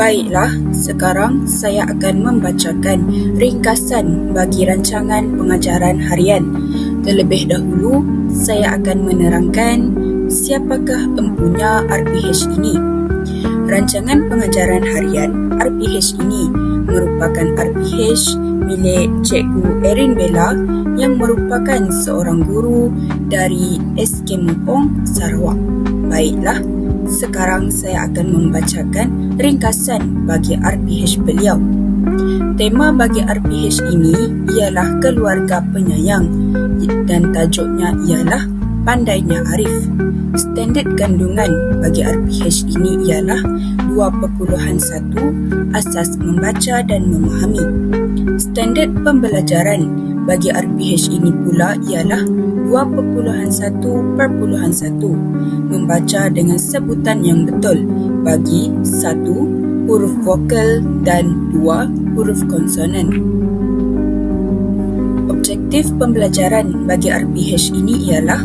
Baiklah, sekarang saya akan membacakan ringkasan bagi rancangan pengajaran harian. Terlebih dahulu, saya akan menerangkan siapakah empunya RPH ini. Rancangan pengajaran harian RPH ini merupakan RPH milik Cikgu Erin Bella yang merupakan seorang guru dari SK Mumpong, Sarawak. Baiklah, sekarang saya akan membacakan ringkasan bagi RPH beliau. Tema bagi RPH ini ialah keluarga penyayang dan tajuknya ialah pandainya Arif. Standard kandungan bagi RPH ini ialah 2.1 asas membaca dan memahami. Standard pembelajaran bagi RPH ini pula ialah 2.1.1 membaca dengan sebutan yang betul bagi 1. Huruf vokal dan 2. Huruf konsonan. Objektif pembelajaran bagi RPH ini ialah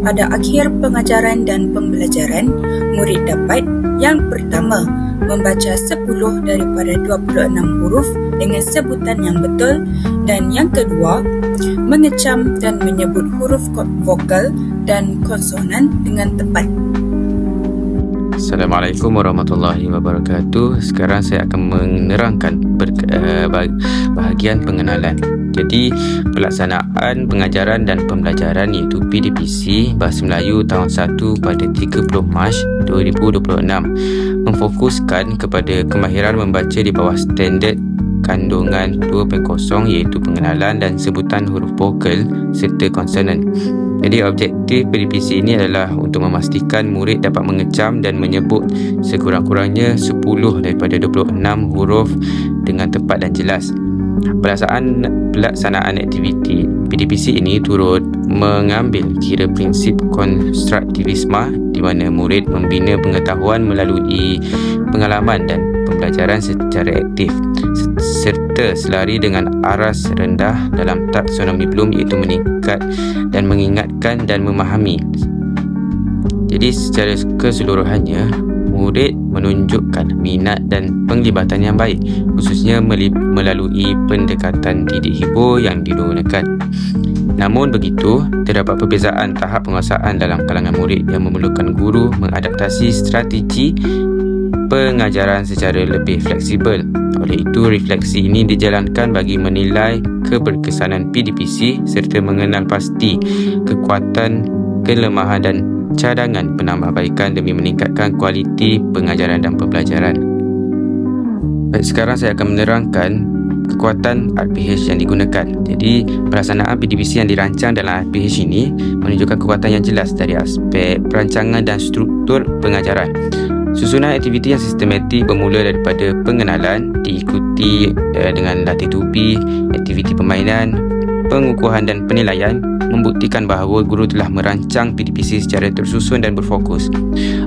pada akhir pengajaran dan pembelajaran, murid dapat yang pertama membaca 10 daripada 26 huruf dengan sebutan yang betul dan yang kedua mengecam dan menyebut huruf vokal dan konsonan dengan tepat. Assalamualaikum warahmatullahi wabarakatuh. Sekarang saya akan menerangkan bahagian pengenalan. Jadi, pelaksanaan pengajaran dan pembelajaran iaitu PDPC Bahasa Melayu tahun 1 pada 30 Mac 2026 memfokuskan kepada kemahiran membaca di bawah standard kandungan 2.0 iaitu pengenalan dan sebutan huruf vokal serta konsonan. Jadi objektif PDPC ini adalah untuk memastikan murid dapat mengecam dan menyebut sekurang-kurangnya 10 daripada 26 huruf dengan tepat dan jelas. Pelaksanaan aktiviti PDPC ini turut mengambil kira prinsip konstruktivisme di mana murid membina pengetahuan melalui pengalaman dan pembelajaran secara aktif serta selari dengan aras rendah dalam taksonomi Bloom iaitu meningkat dan mengingatkan dan memahami. Jadi secara keseluruhannya murid menunjukkan minat dan penglibatan yang baik khususnya melalui pendekatan didik hibur yang digunakan. Namun begitu, terdapat perbezaan tahap penguasaan dalam kalangan murid yang memerlukan guru mengadaptasi strategi pengajaran secara lebih fleksibel. Oleh itu, refleksi ini dijalankan bagi menilai keberkesanan PDPC serta mengenal pasti kekuatan, kelemahan dan cadangan penambahbaikan demi meningkatkan kualiti pengajaran dan pembelajaran. Baik, sekarang saya akan menerangkan kekuatan RPH yang digunakan. Jadi, pelaksanaan PDPC yang dirancang dalam RPH ini menunjukkan kekuatan yang jelas dari aspek perancangan dan struktur pengajaran. Susunan aktiviti yang sistematik bermula daripada pengenalan, diikuti dengan latih tubi, aktiviti permainan, pengukuhan dan penilaian membuktikan bahawa guru telah merancang PDPC secara tersusun dan berfokus.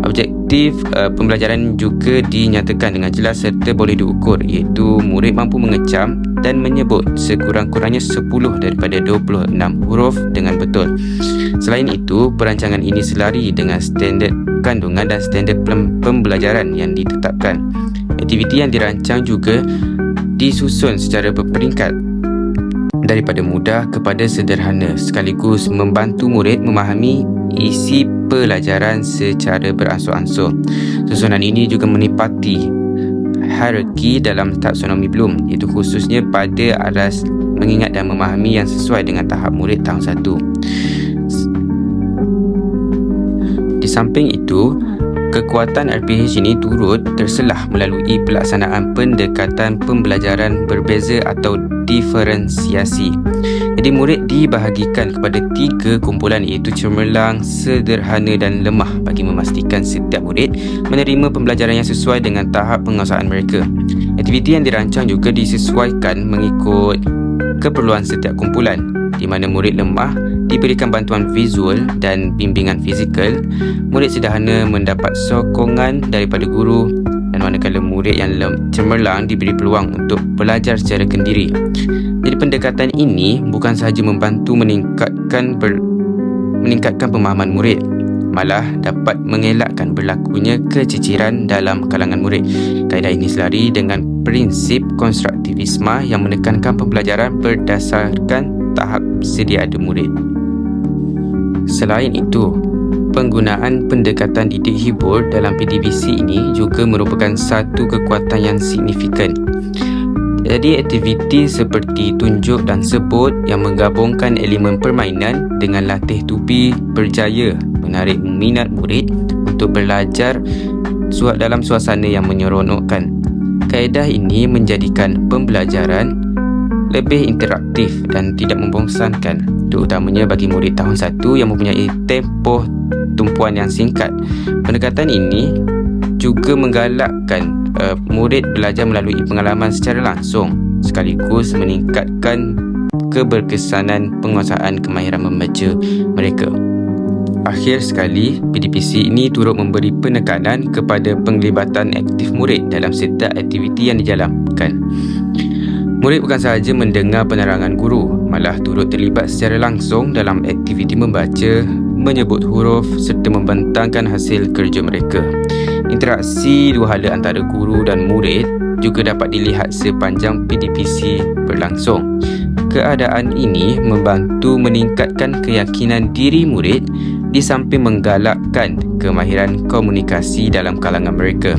Objektif pembelajaran juga dinyatakan dengan jelas serta boleh diukur iaitu murid mampu mengecam dan menyebut sekurang-kurangnya 10 daripada 26 huruf dengan betul. Selain itu, perancangan ini selari dengan standard kandungan dan standard pembelajaran yang ditetapkan. Aktiviti yang dirancang juga disusun secara berperingkat daripada mudah kepada sederhana sekaligus membantu murid memahami isi pelajaran secara beransur-ansur. Susunan ini juga menepati hierarki dalam taksonomi Bloom iaitu khususnya pada aras mengingat dan memahami yang sesuai dengan tahap murid tahun 1. Di samping itu, kekuatan RPH ini turut terselah melalui pelaksanaan pendekatan pembelajaran berbeza atau diferensiasi. Jadi murid dibahagikan kepada 3 kumpulan iaitu cemerlang, sederhana dan lemah bagi memastikan setiap murid menerima pembelajaran yang sesuai dengan tahap penguasaan mereka. Aktiviti yang dirancang juga disesuaikan mengikut keperluan setiap kumpulan, di mana murid lemah diberikan bantuan visual dan bimbingan fizikal, murid sederhana mendapat sokongan daripada guru dan manakala murid yang cemerlang diberi peluang untuk belajar secara kendiri. Jadi pendekatan ini bukan sahaja membantu meningkatkan pemahaman murid, malah dapat mengelakkan berlakunya keciciran dalam kalangan murid. Kaedah ini selari dengan prinsip konstruktivisme yang menekankan pembelajaran berdasarkan tahap sedia ada murid. Selain itu, penggunaan pendekatan didik hibur dalam PDPC ini juga merupakan satu kekuatan yang signifikan. Jadi aktiviti seperti tunjuk dan sebut yang menggabungkan elemen permainan dengan latih tubi berjaya menarik minat murid untuk belajar dalam suasana yang menyeronokkan. Kaedah ini menjadikan pembelajaran lebih interaktif dan tidak membosankan, terutamanya bagi murid tahun 1 yang mempunyai tempoh tumpuan yang singkat. Pendekatan ini juga menggalakkan murid belajar melalui pengalaman secara langsung sekaligus meningkatkan keberkesanan penguasaan kemahiran membaca mereka. Akhir sekali, PDPC ini turut memberi penekanan kepada penglibatan aktif murid dalam setiap aktiviti yang dijalankan. Murid bukan sahaja mendengar penerangan guru, malah turut terlibat secara langsung dalam aktiviti membaca, menyebut huruf serta membentangkan hasil kerja mereka. Interaksi dua hala antara guru dan murid juga dapat dilihat sepanjang PDPC berlangsung. Keadaan ini membantu meningkatkan keyakinan diri murid di samping menggalakkan kemahiran komunikasi dalam kalangan mereka.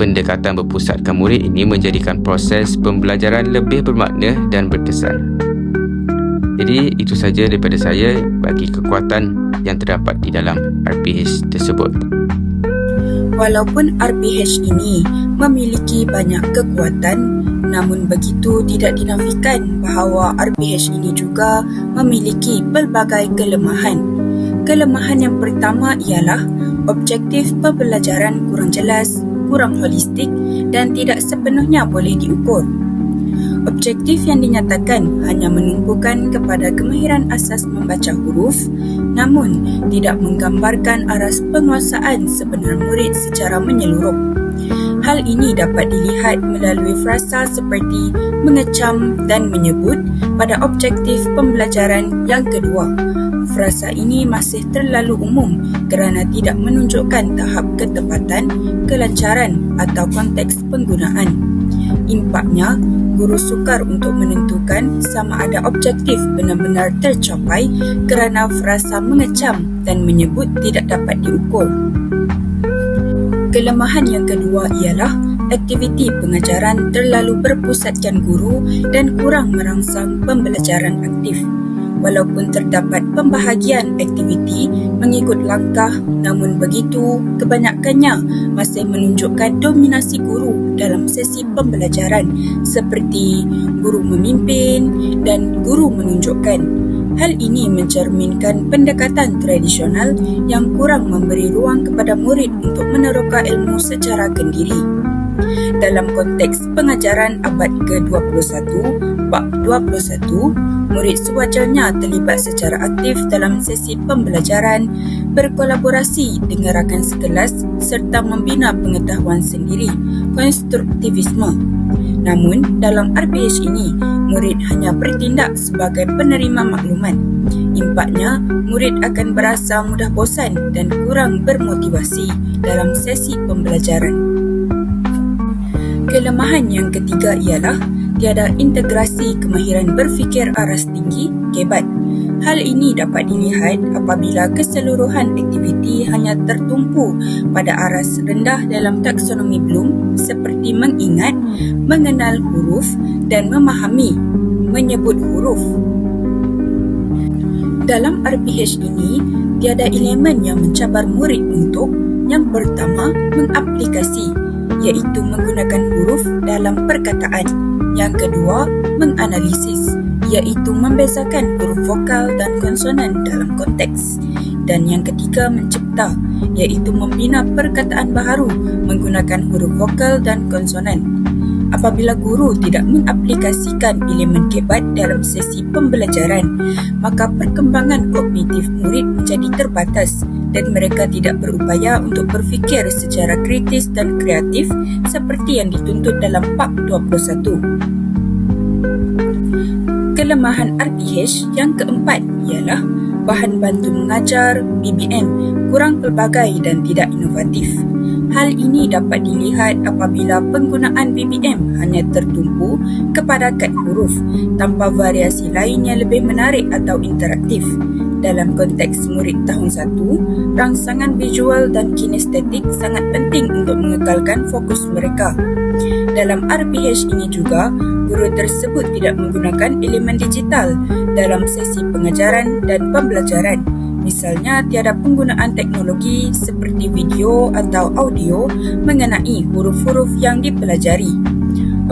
Pendekatan berpusatkan murid ini menjadikan proses pembelajaran lebih bermakna dan berkesan. Jadi itu saja daripada saya bagi kekuatan yang terdapat di dalam RPH tersebut. Walaupun RPH ini memiliki banyak kekuatan, namun begitu tidak dinafikan bahawa RPH ini juga memiliki pelbagai kelemahan. Kelemahan yang pertama ialah objektif pembelajaran kurang jelas, kurang holistik dan tidak sepenuhnya boleh diukur. Objektif yang dinyatakan hanya menumpukan kepada kemahiran asas membaca huruf, namun tidak menggambarkan aras penguasaan sebenar murid secara menyeluruh. Hal ini dapat dilihat melalui frasa seperti mengecam dan menyebut pada objektif pembelajaran yang kedua. Frasa ini masih terlalu umum kerana tidak menunjukkan tahap ketepatan, kelancaran atau konteks penggunaan. Impaknya, guru sukar untuk menentukan sama ada objektif benar-benar tercapai kerana frasa mengecam dan menyebut tidak dapat diukur. Kelemahan yang kedua ialah aktiviti pengajaran terlalu berpusatkan guru dan kurang merangsang pembelajaran aktif. Walaupun terdapat pembahagian aktiviti mengikut langkah, namun begitu kebanyakannya masih menunjukkan dominasi guru dalam sesi pembelajaran seperti guru memimpin dan guru menunjukkan. Hal ini mencerminkan pendekatan tradisional yang kurang memberi ruang kepada murid untuk meneroka ilmu secara kendiri. Dalam konteks pengajaran abad ke-21, bab 21, murid sewajarnya terlibat secara aktif dalam sesi pembelajaran, berkolaborasi dengan rakan sekelas serta membina pengetahuan sendiri, konstruktivisme. Namun, dalam RPH ini, murid hanya bertindak sebagai penerima maklumat. Impaknya, murid akan berasa mudah bosan dan kurang bermotivasi dalam sesi pembelajaran. Kelemahan yang ketiga ialah tiada integrasi kemahiran berfikir aras tinggi, KEBAT. Hal ini dapat dilihat apabila keseluruhan aktiviti hanya tertumpu pada aras rendah dalam taksonomi Bloom seperti mengingat, mengenal huruf dan memahami, menyebut huruf. Dalam RPH ini, tiada elemen yang mencabar murid untuk yang pertama, mengaplikasi, iaitu menggunakan huruf dalam perkataan. Yang kedua, menganalisis, iaitu membezakan huruf vokal dan konsonan dalam konteks. Dan yang ketiga, mencipta, iaitu membina perkataan baharu menggunakan huruf vokal dan konsonan. Apabila guru tidak mengaplikasikan elemen KEBAT dalam sesi pembelajaran, maka perkembangan kognitif murid menjadi terbatas dan mereka tidak berupaya untuk berfikir secara kritis dan kreatif seperti yang dituntut dalam bab 21. Kelemahan RPH yang keempat ialah bahan bantu mengajar BBM kurang pelbagai dan tidak inovatif. Hal ini dapat dilihat apabila penggunaan BBM hanya tertumpu kepada kad huruf tanpa variasi lain yang lebih menarik atau interaktif. Dalam konteks murid tahun 1, rangsangan visual dan kinestetik sangat penting untuk mengekalkan fokus mereka. Dalam RPH ini juga, guru tersebut tidak menggunakan elemen digital dalam sesi pengajaran dan pembelajaran. Misalnya, tiada penggunaan teknologi seperti video atau audio mengenai huruf-huruf yang dipelajari.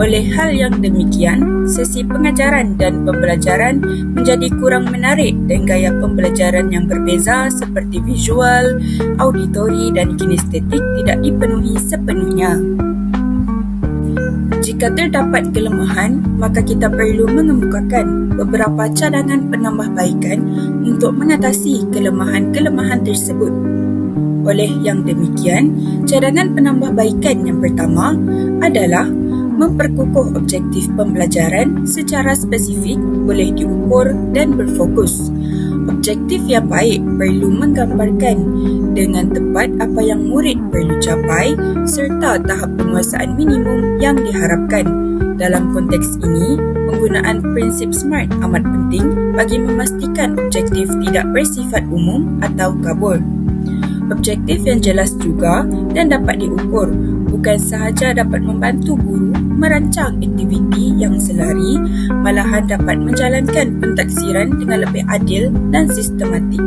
Oleh hal yang demikian, sesi pengajaran dan pembelajaran menjadi kurang menarik dan gaya pembelajaran yang berbeza seperti visual, auditori dan kinestetik tidak dipenuhi sepenuhnya. Jika terdapat kelemahan, maka kita perlu mengemukakan beberapa cadangan penambahbaikan untuk mengatasi kelemahan-kelemahan tersebut. Oleh yang demikian, cadangan penambahbaikan yang pertama adalah memperkukuh objektif pembelajaran secara spesifik, boleh diukur dan berfokus. Objektif yang baik perlu menggambarkan dengan tepat apa yang murid perlu capai serta tahap penguasaan minimum yang diharapkan. Dalam konteks ini, penggunaan prinsip SMART amat penting bagi memastikan objektif tidak bersifat umum atau kabur. Objektif yang jelas juga dan dapat diukur bukan sahaja dapat membantu guru merancang aktiviti yang selari, malahan dapat menjalankan pentaksiran dengan lebih adil dan sistematik.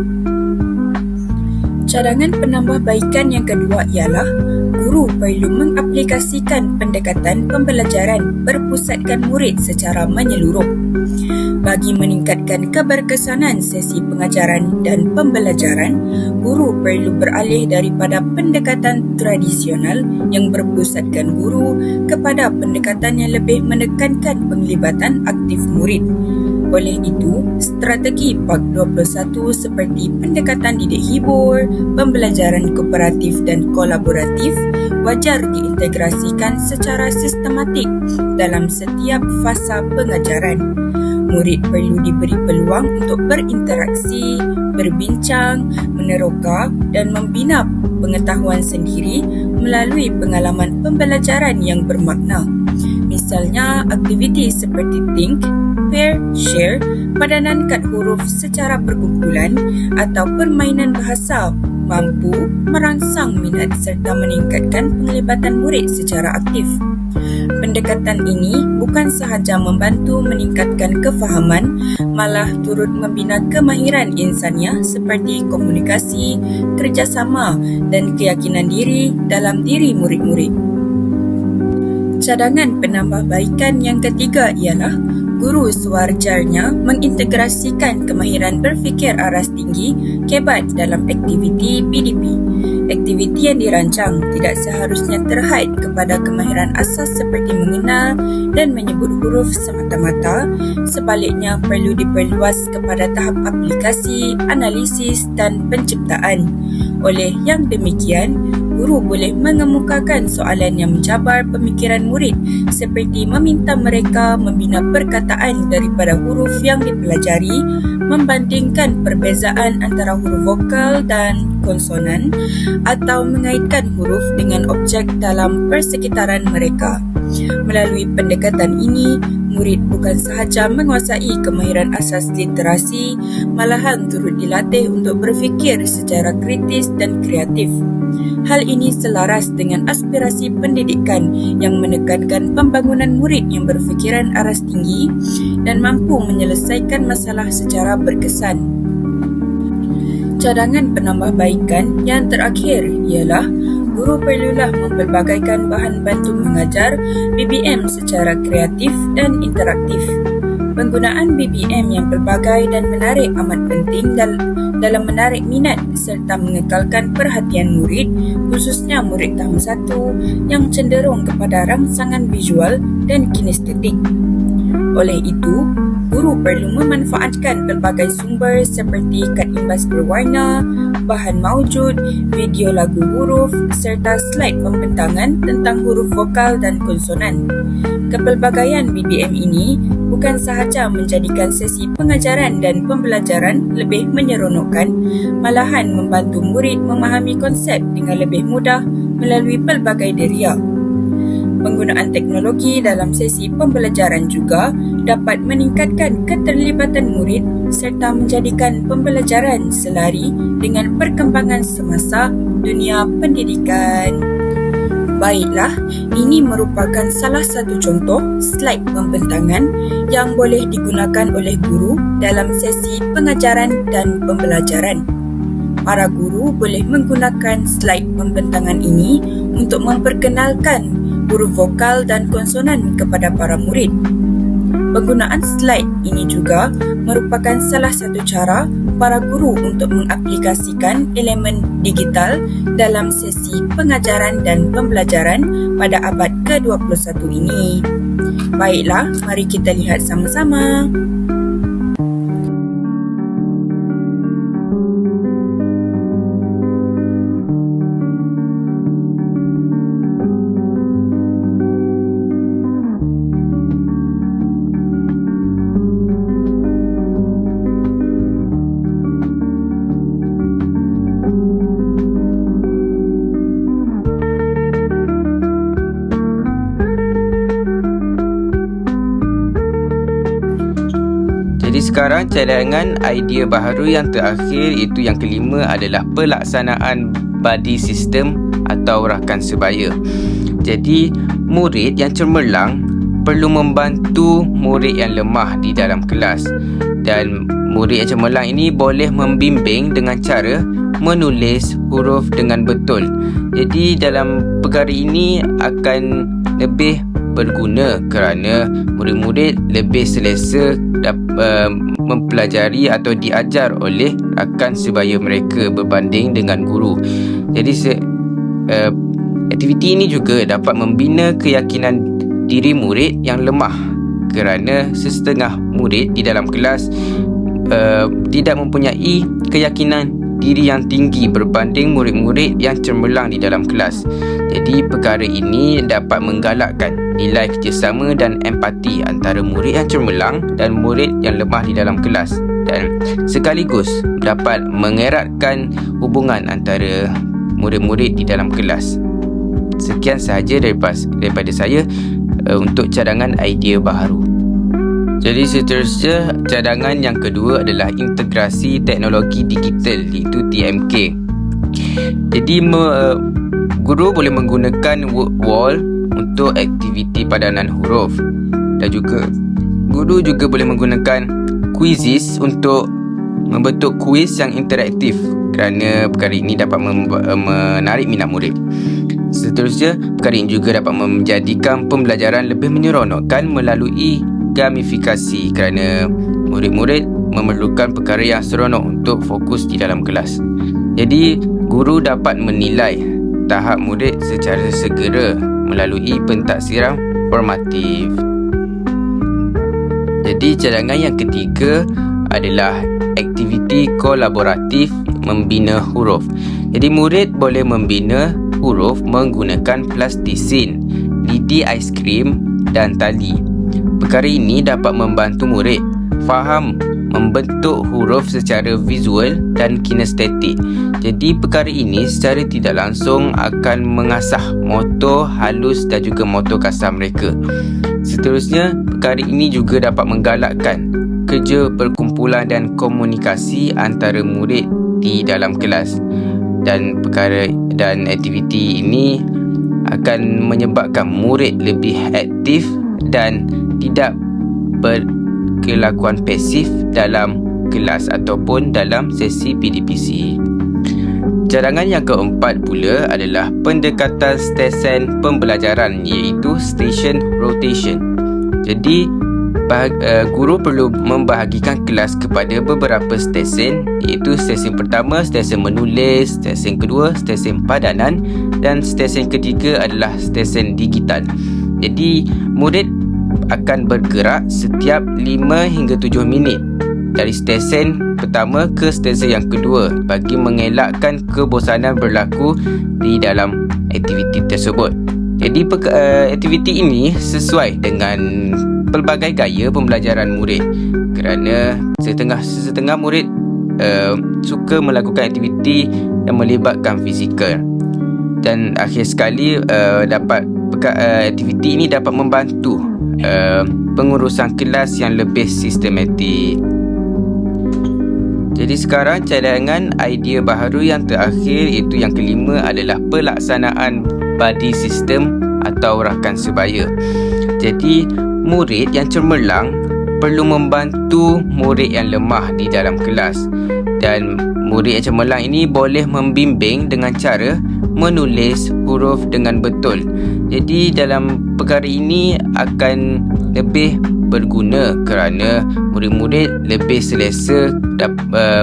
Cadangan penambahbaikan yang kedua ialah guru perlu mengaplikasikan pendekatan pembelajaran berpusatkan murid secara menyeluruh. Bagi meningkatkan keberkesanan sesi pengajaran dan pembelajaran, guru perlu beralih daripada pendekatan tradisional yang berpusatkan guru kepada pendekatan yang lebih menekankan penglibatan aktif murid. Oleh itu, strategi PAK 21 seperti pendekatan didik hibur, pembelajaran kooperatif dan kolaboratif wajar diintegrasikan secara sistematik dalam setiap fasa pengajaran. Murid perlu diberi peluang untuk berinteraksi, berbincang, meneroka dan membina pengetahuan sendiri melalui pengalaman pembelajaran yang bermakna. Misalnya, aktiviti seperti Think, Pair, Share, padanan kad huruf secara berkumpulan atau permainan bahasa mampu merangsang minat serta meningkatkan penglibatan murid secara aktif. Pendekatan ini bukan sahaja membantu meningkatkan kefahaman, malah turut membina kemahiran insaniah seperti komunikasi, kerjasama dan keyakinan diri dalam diri murid-murid. Cadangan penambahbaikan yang ketiga ialah guru sewajarnya mengintegrasikan kemahiran berfikir aras tinggi KEBAT dalam aktiviti PDP. Aktiviti yang dirancang tidak seharusnya terhad kepada kemahiran asas seperti mengenal dan menyebut huruf semata-mata. Sebaliknya, perlu diperluas kepada tahap aplikasi, analisis dan penciptaan. Oleh yang demikian, guru boleh mengemukakan soalan yang mencabar pemikiran murid seperti meminta mereka membina perkataan daripada huruf yang dipelajari, membandingkan perbezaan antara huruf vokal dan konsonan atau mengaitkan huruf dengan objek dalam persekitaran mereka. Melalui pendekatan ini, murid bukan sahaja menguasai kemahiran asas literasi, malahan turut dilatih untuk berfikir secara kritis dan kreatif. Hal ini selaras dengan aspirasi pendidikan yang menekankan pembangunan murid yang berfikiran aras tinggi dan mampu menyelesaikan masalah secara berkesan. Cadangan penambahbaikan yang terakhir ialah guru perlulah mempelbagaikan bahan bantu mengajar BBM secara kreatif dan interaktif. Penggunaan BBM yang pelbagai dan menarik amat penting dalam menarik minat serta mengekalkan perhatian murid, khususnya murid tahun 1 yang cenderung kepada rangsangan visual dan kinestetik. Oleh itu, guru perlu memanfaatkan pelbagai sumber seperti kad imbas berwarna, bahan maujud, video lagu huruf serta slide pembentangan tentang huruf vokal dan konsonan. Kepelbagaian BBM ini bukan sahaja menjadikan sesi pengajaran dan pembelajaran lebih menyeronokkan, malahan membantu murid memahami konsep dengan lebih mudah melalui pelbagai deria. Penggunaan teknologi dalam sesi pembelajaran juga dapat meningkatkan keterlibatan murid serta menjadikan pembelajaran selari dengan perkembangan semasa dunia pendidikan. Baiklah, ini merupakan salah satu contoh slide pembentangan yang boleh digunakan oleh guru dalam sesi pengajaran dan pembelajaran. Para guru boleh menggunakan slide pembentangan ini untuk memperkenalkan huruf vokal dan konsonan kepada para murid. Penggunaan slide ini juga merupakan salah satu cara para guru untuk mengaplikasikan elemen digital dalam sesi pengajaran dan pembelajaran pada abad ke-21 ini. Baiklah, mari kita lihat sama-sama. Jadi sekarang cadangan idea baharu yang terakhir, iaitu yang kelima, adalah pelaksanaan buddy system atau rakan sebaya. Jadi murid yang cemerlang perlu membantu murid yang lemah di dalam kelas, dan murid yang cemerlang ini boleh membimbing dengan cara menulis huruf dengan betul. Jadi dalam perkara ini akan lebih berguna kerana murid-murid lebih selesa mempelajari atau diajar oleh rakan sebaya mereka berbanding dengan guru. Jadi aktiviti ini juga dapat membina keyakinan diri murid yang lemah, kerana sesetengah murid di dalam kelas tidak mempunyai keyakinan diri yang tinggi berbanding murid-murid yang cemerlang di dalam kelas. Jadi perkara ini dapat menggalakkan nilai kerjasama dan empati antara murid yang cemerlang dan murid yang lemah di dalam kelas, dan sekaligus dapat mengeratkan hubungan antara murid-murid di dalam kelas. Sekian sahaja daripada saya untuk cadangan idea baharu. Jadi seterusnya, cadangan yang kedua adalah integrasi teknologi digital, iaitu TMK. Jadi guru boleh menggunakan wall untuk aktiviti padanan huruf, dan juga guru juga boleh menggunakan quizzes untuk membentuk kuis yang interaktif, kerana perkara ini dapat menarik minat murid. Seterusnya, perkara ini juga dapat menjadikan pembelajaran lebih menyeronokkan melalui gamifikasi, kerana murid-murid memerlukan perkara yang seronok untuk fokus di dalam kelas. Jadi guru dapat menilai tahap murid secara segera melalui pentaksiran formatif. Jadi cadangan yang ketiga adalah aktiviti kolaboratif membina huruf. Jadi murid boleh membina huruf menggunakan plastisin, lidi aiskrim dan tali. Perkara ini dapat membantu murid faham membentuk huruf secara visual dan kinestetik. Jadi perkara ini secara tidak langsung akan mengasah motor halus dan juga motor kasar mereka. Seterusnya, perkara ini juga dapat menggalakkan kerja perkumpulan dan komunikasi antara murid di dalam kelas. Dan aktiviti ini akan menyebabkan murid lebih aktif dan tidak berkelakuan pasif dalam kelas ataupun dalam sesi PDPC. Cadangan yang keempat pula adalah pendekatan stesen pembelajaran, iaitu station rotation. Jadi guru perlu membahagikan kelas kepada beberapa stesen, iaitu stesen pertama stesen menulis, stesen kedua stesen padanan, dan stesen ketiga adalah stesen digital. Jadi murid akan bergerak setiap 5 hingga 7 minit dari stesen pertama ke stesen yang kedua bagi mengelakkan kebosanan berlaku di dalam aktiviti tersebut. Jadi aktiviti ini sesuai dengan pelbagai gaya pembelajaran murid kerana setengah murid suka melakukan aktiviti yang melibatkan fizikal, dan akhir sekali aktiviti ini dapat membantu pengurusan kelas yang lebih sistematik. Jadi sekarang cadangan idea baharu yang terakhir, iaitu yang kelima, adalah pelaksanaan buddy system atau rakan sebaya. Jadi murid yang cemerlang perlu membantu murid yang lemah di dalam kelas, dan murid yang cemerlang ini boleh membimbing dengan cara menulis huruf dengan betul. Jadi dalam perkara ini akan lebih berguna kerana murid-murid lebih selesa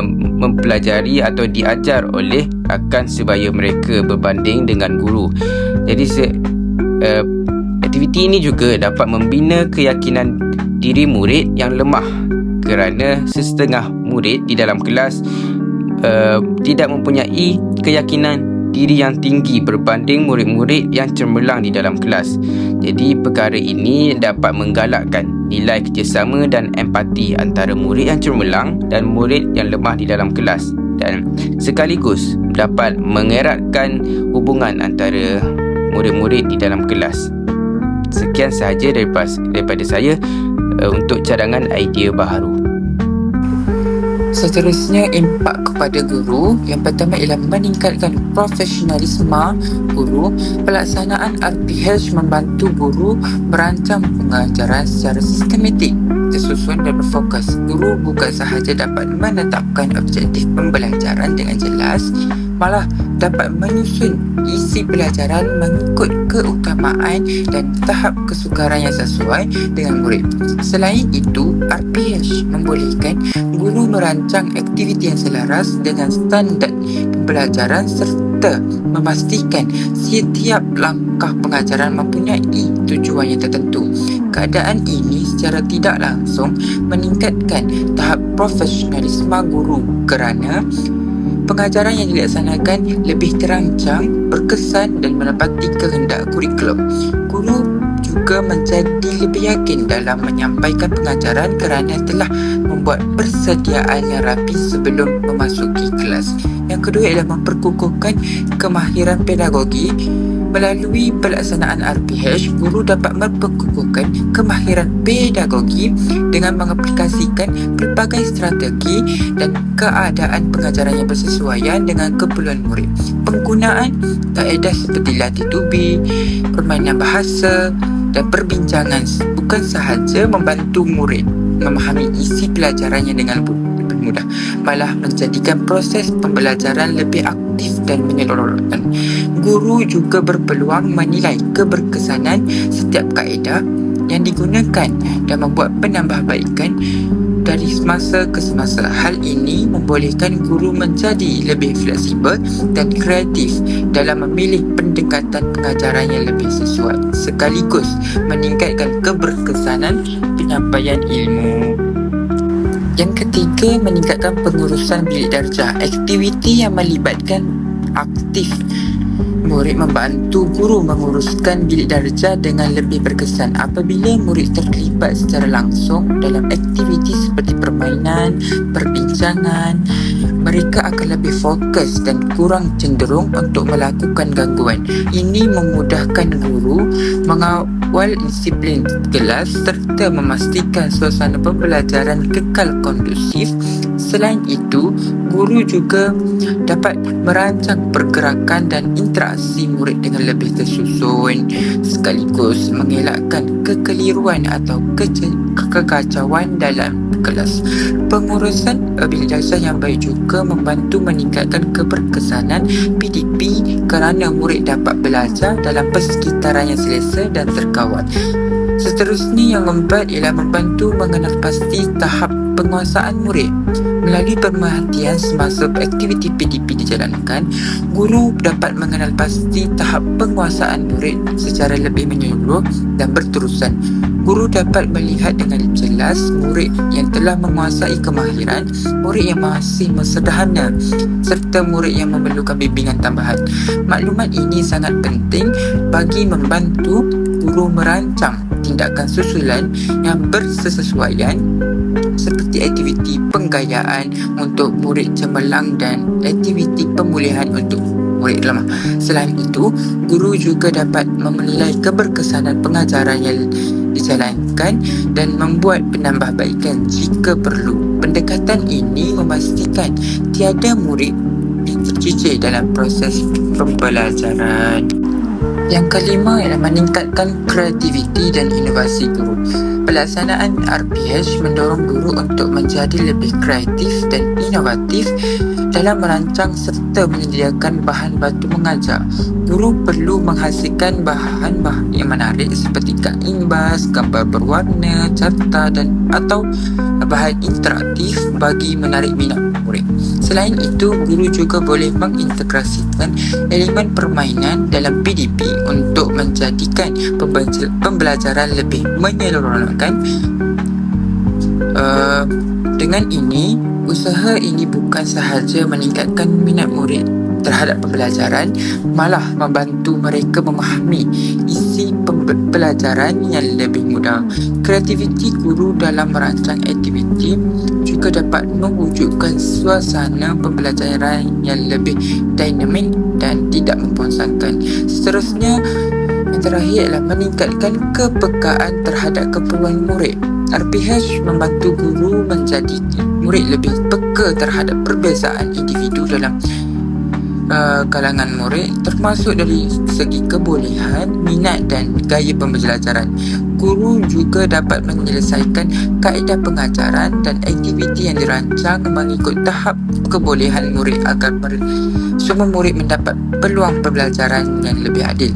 mempelajari atau diajar oleh rakan sebaya mereka berbanding dengan guru. Jadi aktiviti ini juga dapat membina keyakinan diri murid yang lemah kerana setengah murid di dalam kelas tidak mempunyai keyakinan diri yang tinggi berbanding murid-murid yang cemerlang di dalam kelas. Jadi perkara ini dapat menggalakkan nilai kerjasama dan empati antara murid yang cemerlang dan murid yang lemah di dalam kelas, dan sekaligus dapat mengeratkan hubungan antara murid-murid di dalam kelas. Sekian sahaja daripada saya untuk cadangan idea baharu. Seterusnya, impak kepada guru. Yang pertama ialah meningkatkan profesionalisme guru. Pelaksanaan RPH membantu guru merancang pengajaran secara sistematik, tersusun dan berfokus. Guru bukan sahaja dapat menetapkan objektif pembelajaran dengan jelas, malah dapat menyusun isi pelajaran mengikut keutamaan dan tahap kesukaran yang sesuai dengan murid. Selain itu, RPH membolehkan guru merancang aktiviti yang selaras dengan standard pembelajaran serta memastikan setiap langkah pengajaran mempunyai tujuan yang tertentu. Keadaan ini secara tidak langsung meningkatkan tahap profesionalisme guru kerana pengajaran yang dilaksanakan lebih terancang, berkesan dan menepati kehendak kurikulum. Guru juga menjadi lebih yakin dalam menyampaikan pengajaran kerana telah membuat persediaan yang rapi sebelum memasuki kelas. Yang kedua ialah memperkukuhkan kemahiran pedagogi. Melalui pelaksanaan RPH, guru dapat memperkukuhkan kemahiran pedagogi dengan mengaplikasikan pelbagai strategi dan keadaan pengajaran yang bersesuaian dengan keperluan murid. Penggunaan kaedah seperti latih tubi, permainan bahasa dan perbincangan bukan sahaja membantu murid memahami isi pelajarannya dengan mudah, malah menjadikan proses pembelajaran lebih aktif dan menyeluruhkan. Guru juga berpeluang menilai keberkesanan setiap kaedah yang digunakan dan membuat penambahbaikan dari semasa ke semasa. Hal ini membolehkan guru menjadi lebih fleksibel dan kreatif dalam memilih pendekatan pengajaran yang lebih sesuai, sekaligus meningkatkan keberkesanan penyampaian ilmu. Yang ketiga, meningkatkan pengurusan bilik darjah. Aktiviti yang melibatkan aktif murid membantu guru menguruskan bilik darjah dengan lebih berkesan. Apabila murid terlibat secara langsung dalam aktiviti seperti permainan, perbincangan, mereka akan lebih fokus dan kurang cenderung untuk melakukan gangguan. Ini memudahkan guru mengawal disiplin kelas serta memastikan suasana pembelajaran kekal kondusif. Selain itu, guru juga dapat merancang pergerakan dan interaksi murid dengan lebih tersusun, sekaligus mengelakkan kekeliruan atau kekacauan dalam kelas. Pengurusan bilik darjah yang baik juga membantu meningkatkan keberkesanan PDP kerana murid dapat belajar dalam persekitaran yang selesa dan terkawal. Seterusnya, yang keempat ialah membantu mengenal pasti tahap penguasaan murid. Melalui pemerhatian semasa aktiviti PDP dijalankan, guru dapat mengenal pasti tahap penguasaan murid secara lebih menyeluruh dan berterusan. Guru dapat melihat dengan jelas murid yang telah menguasai kemahiran, murid yang masih sederhana, serta murid yang memerlukan bimbingan tambahan. Maklumat ini sangat penting bagi membantu guru merancang tindakan susulan yang bersesuaian seperti aktiviti penggayaan untuk murid cemerlang dan aktiviti pemulihan untuk murid lemah. Selain itu, guru juga dapat menilai keberkesanan pengajaran yang dijalankan dan membuat penambahbaikan jika perlu. Pendekatan ini memastikan tiada murid tercicir dalam proses pembelajaran. Yang kelima ialah meningkatkan kreativiti dan inovasi guru. Pelaksanaan RPH mendorong guru untuk menjadi lebih kreatif dan inovatif dalam merancang serta menyediakan bahan batu mengajar. Guru perlu menghasilkan bahan-bahan yang menarik seperti kad imbas, gambar berwarna, carta atau bahan interaktif bagi menarik minat murid. Selain itu, guru juga boleh mengintegrasikan elemen permainan dalam PDP untuk menjadikan pembelajaran lebih menyeluruhkan. Dengan ini, usaha ini bukan sahaja meningkatkan minat murid terhadap pembelajaran, malah membantu mereka memahami isi pembelajaran yang lebih mudah. Kreativiti guru dalam merancang aktiviti juga dapat mewujudkan suasana pembelajaran yang lebih dinamik dan tidak membosankan. Seterusnya, yang terakhir adalah meningkatkan kepekaan terhadap keperluan murid. RPH membantu guru menjadi murid lebih peka terhadap perbezaan individu dalam kalangan murid, termasuk dari segi kebolehan, minat dan gaya pembelajaran. Guru juga dapat menyelesaikan kaedah pengajaran dan aktiviti yang dirancang mengikut tahap kebolehan murid agar semua murid mendapat peluang pembelajaran yang lebih adil.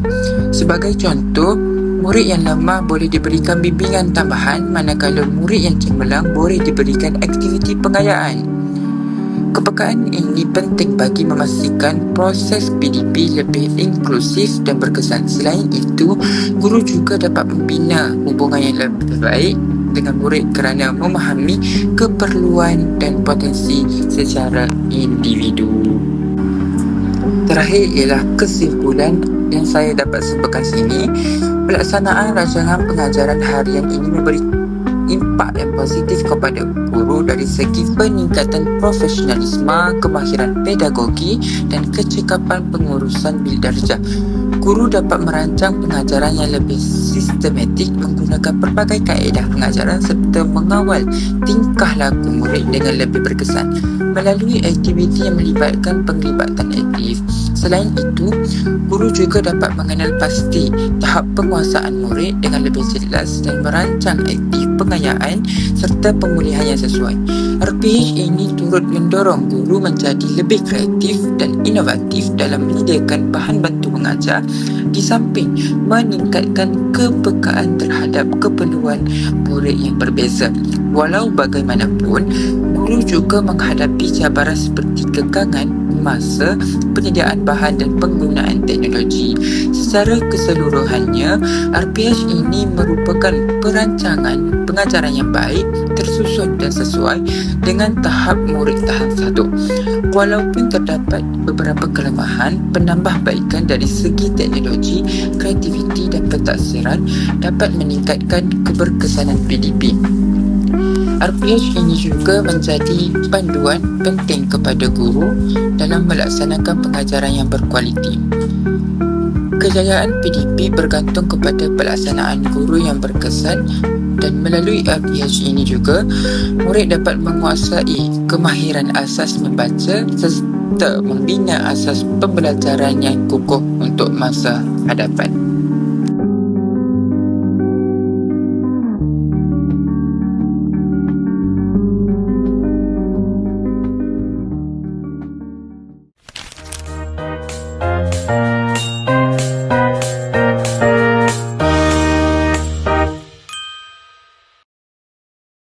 Sebagai contoh, murid yang lemah boleh diberikan bimbingan tambahan, manakala murid yang cemerlang boleh diberikan aktiviti penggayaan. Kepekaan ini penting bagi memastikan proses PDP lebih inklusif dan berkesan. Selain itu, guru juga dapat membina hubungan yang lebih baik dengan murid kerana memahami keperluan dan potensi secara individu. Terakhir ialah kesimpulan yang saya dapat sebutkan sini. Pelaksanaan rancangan pengajaran harian ini memberi impak yang positif kepada guru dari segi peningkatan profesionalisme, kemahiran pedagogi dan kecekapan pengurusan bidarjah. Guru dapat merancang pengajaran yang lebih sistematik menggunakan pelbagai kaedah pengajaran serta mengawal tingkah laku murid dengan lebih berkesan melalui aktiviti yang melibatkan penglibatan aktif. Selain itu, guru juga dapat mengenal pasti tahap penguasaan murid dengan lebih jelas dan merancang aktif pengayaan serta pemulihan yang sesuai. RPH ini turut mendorong guru menjadi lebih kreatif dan inovatif dalam menyediakan bahan bantu mengajar, di samping meningkatkan kepekaan terhadap keperluan murid yang berbeza. Walau bagaimanapun, guru juga menghadapi cabaran seperti kekangan masa, penyediaan bahan dan penggunaan teknologi. Secara keseluruhannya, RPH ini merupakan perancangan pengajaran yang baik, tersusun dan sesuai dengan tahap murid tahap 1. Walaupun terdapat beberapa kelemahan, penambahbaikan dari segi teknologi, kreativiti dan pentaksiran dapat meningkatkan keberkesanan PDP. RPH ini juga menjadi panduan penting kepada guru dalam melaksanakan pengajaran yang berkualiti. Kejayaan PDP bergantung kepada pelaksanaan guru yang berkesan, dan melalui RPH ini juga murid dapat menguasai kemahiran asas membaca serta membina asas pembelajaran yang kukuh untuk masa hadapan.